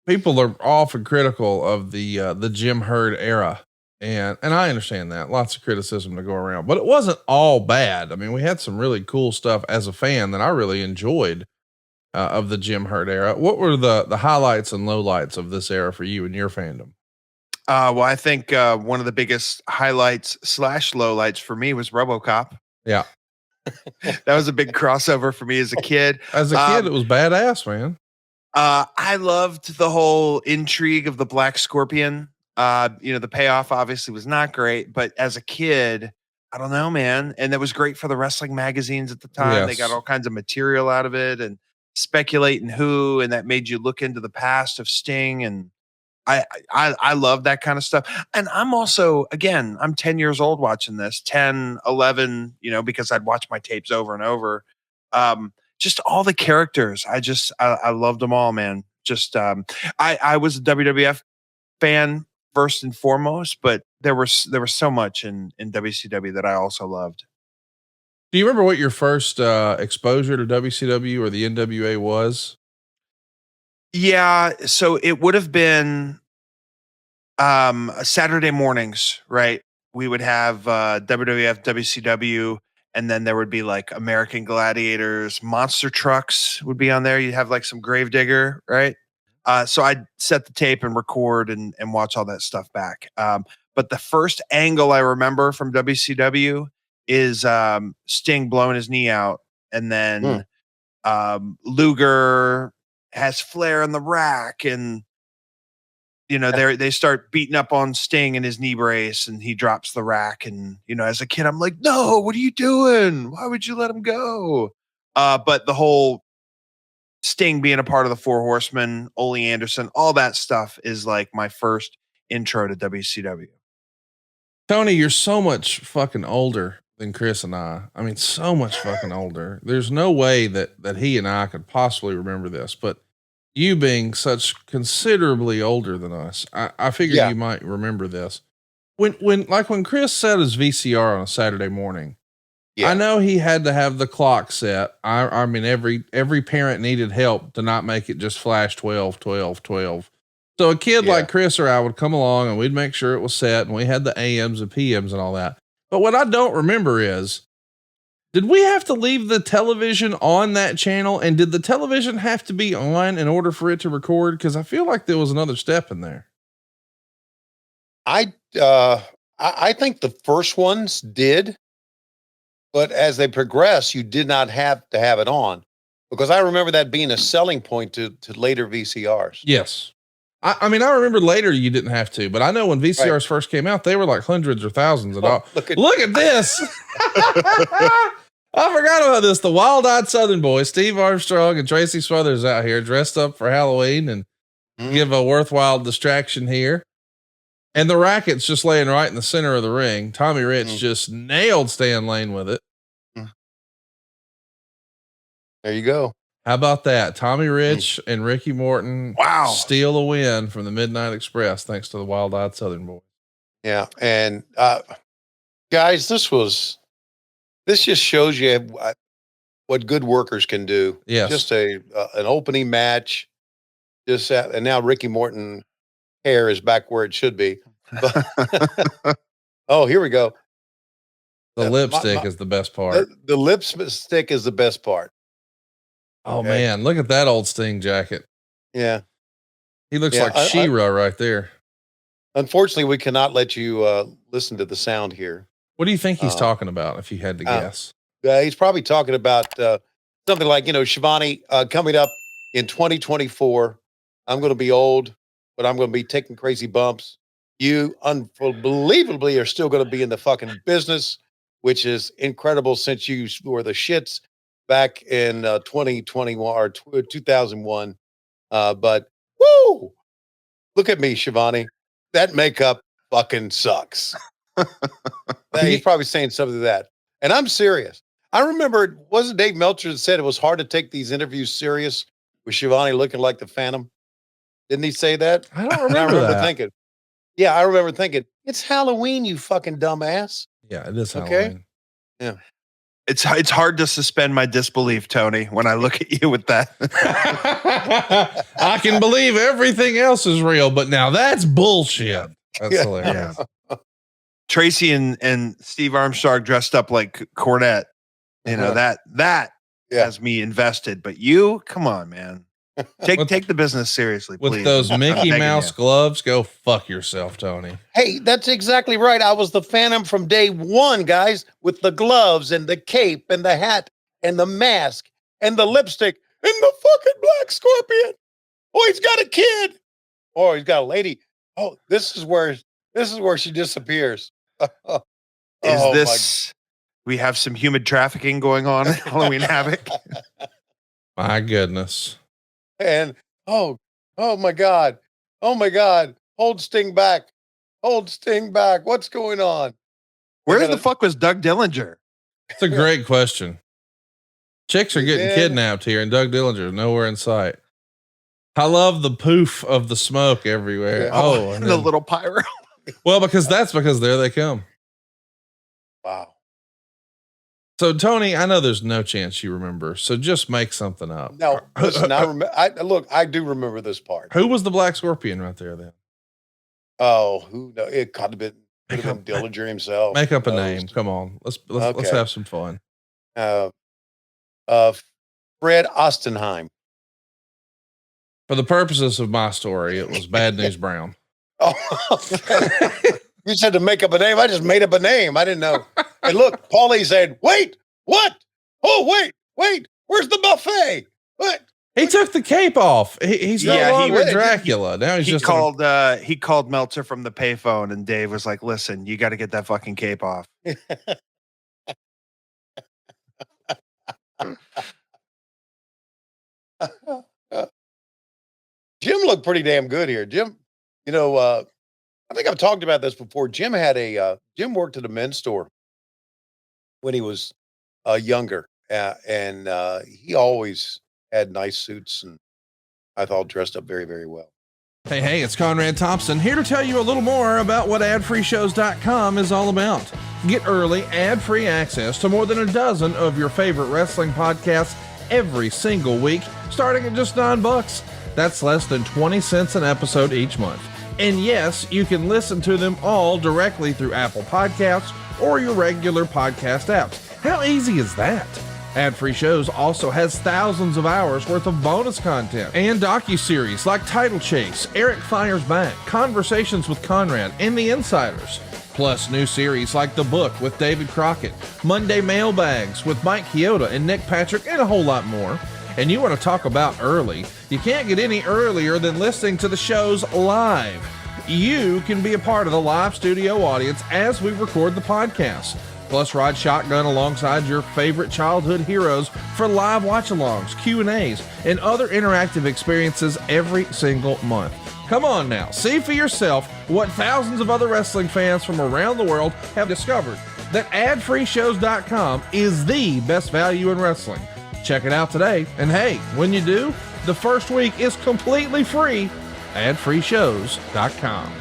people are often critical of the Jim Herd era. And I understand that lots of criticism to go around, but it wasn't all bad. I mean, we had some really cool stuff as a fan that I really enjoyed of the Jim Herd era. What were the highlights and lowlights of this era for you and your fandom? Well, I think one of the biggest highlights slash lowlights for me was RoboCop. Yeah. That was a big crossover for me as a kid. As a kid, it was badass, man. I loved the whole intrigue of the Black Scorpion. The payoff obviously was not great, but as a kid, I don't know, man. And that was great for the wrestling magazines at the time. They got Yes. all kinds of material out of it and speculating who, and that made you look into the past of Sting. And I love that kind of stuff. And I'm also, again, I'm 10 years old watching this, 10, 11, because I'd watch my tapes over and over. Just all the characters. I loved them all, man. I was a WWF fan first and foremost, but there was so much in WCW that I also loved. Do you remember what your first exposure to WCW or the NWA was? Yeah, so it would have been Saturday mornings, right? We would have WWF, WCW, and then there would be like American Gladiators, Monster Trucks would be on there. You'd have like some Gravedigger, right? So I'd set the tape and record and watch all that stuff back. But the first angle I remember from WCW is Sting blowing his knee out, and then Luger has Flair in the rack, and they start beating up on Sting in his knee brace, and he drops the rack. And as a kid, I'm like, no, what are you doing? Why would you let him go? But the whole Sting being a part of the Four Horsemen, Ole Anderson, all that stuff is like my first intro to WCW. Tony, you're so much fucking older than Chris and I. I mean, so much fucking older. There's no way that he and I could possibly remember this, but you being such considerably older than us, I figured you might remember this. When Chris set his VCR on a Saturday morning, I know he had to have the clock set. I mean, every parent needed help to not make it just flash 12, 12, 12. So a kid like Chris or I would come along and we'd make sure it was set, and we had the AMs and PMs and all that. But what I don't remember is, did we have to leave the television on that channel? And did the television have to be on in order for it to record? Cause I feel like there was another step in there. I think the first ones did, but as they progress, you did not have to have it on, because I remember that being a selling point to later VCRs. Yes. I mean, I remember later you didn't have to, but I know when VCRs first came out, they were like hundreds or thousands of dollars. Look at this. I forgot about this. The Wild-Eyed Southern Boys, Steve Armstrong and Tracy Smothers out here dressed up for Halloween and give a worthwhile distraction here. And the racket's just laying right in the center of the ring. Tommy Rich just nailed Stan Lane with it. There you go. How about that? Tommy Rich and Ricky Morton steal a win from the Midnight Express thanks to the Wild-Eyed Southern Boys. Yeah. And guys, this just shows you what good workers can do. Yes. Just an opening match. And now Ricky Morton hair is back where it should be. Oh, here we go. The lipstick is the best part. The lipstick is the best part. Oh man, look at that old Sting jacket. Yeah. He looks like She-Ra right there. Unfortunately, we cannot let you listen to the sound here. What do you think he's talking about, if you had to guess? He's probably talking about something like, Schiavone, coming up in 2024, I'm going to be old, but I'm going to be taking crazy bumps. You unbelievably are still going to be in the fucking business, which is incredible since you were the shits back in 2021 or 2001. But woo, look at me, Schiavone. That makeup fucking sucks. He's probably saying something to that. And I'm serious. I remember, wasn't Dave Meltzer that said it was hard to take these interviews serious with Schiavone looking like the Phantom? Didn't he say that? I don't remember that. Thinking, yeah, I remember thinking, it's Halloween, you fucking dumbass. Yeah, it is Halloween. Yeah. It's hard to suspend my disbelief, Tony, when I look at you with that. I can believe everything else is real, but now that's bullshit. That's hilarious. Tracy and Steve Armstrong dressed up like Cornette. You know, that has me invested. But you, come on, man. Take the business seriously, please. With those Mickey Mouse gloves, go fuck yourself, Tony. Hey, that's exactly right. I was the Phantom from day one, guys, with the gloves and the cape and the hat and the mask and the lipstick and the fucking black scorpion. Oh, he's got a kid. Oh, he's got a lady. Oh, this is where she disappears. We have some human trafficking going on at Halloween Havoc? My goodness. And oh my God. Hold Sting back. What's going on? Where the fuck was Doug Dillinger? It's a great question. Chicks are getting kidnapped here, and Doug Dillinger's nowhere in sight. I love the poof of the smoke everywhere. Yeah. And the little pyro. Well, because there they come. Wow. So Tony, I know there's no chance you remember, so just make something up. No, listen, I do remember this part. Who was the Black Scorpion right there then? Oh, who knows? It could have been Dillinger himself. Make up a name. Come on. Let's have some fun. Fred Ostenheim. For the purposes of my story, it was Bad News Brown. Oh, you said to make up a name. I just made up a name. I didn't know. And look, Paulie said, wait, what? Oh, wait, where's the buffet? What? He took the cape off. He's no longer Dracula. Now he called Meltzer from the payphone, and Dave was like, listen, you got to get that fucking cape off. Jim looked pretty damn good here. Jim, I think I've talked about this before. Jim Jim worked at a men's store when he was younger, and he always had nice suits, and I thought dressed up very, very well. Hey, it's Conrad Thompson here to tell you a little more about what adfreeshows.com is all about. Get early, ad-free access to more than a dozen of your favorite wrestling podcasts every single week, starting at just $9. That's less than 20 cents an episode each month. And yes, you can listen to them all directly through Apple Podcasts or your regular podcast apps. How easy is that? Ad-free shows also has thousands of hours worth of bonus content and docuseries like Title Chase, Eric Fires Back, Conversations with Conrad, and The Insiders. Plus new series like The Book with David Crockett, Monday Mailbags with Mike Chioda and Nick Patrick, and a whole lot more. And you want to talk about early? You can't get any earlier than listening to the shows live. You can be a part of the live studio audience as we record the podcast. Plus, ride shotgun alongside your favorite childhood heroes for live watch-alongs, Q&As, and other interactive experiences every single month. Come on now, see for yourself what thousands of other wrestling fans from around the world have discovered, that adfreeshows.com is the best value in wrestling. Check it out today, and hey, when you do, the first week is completely free. adfreeshows.com.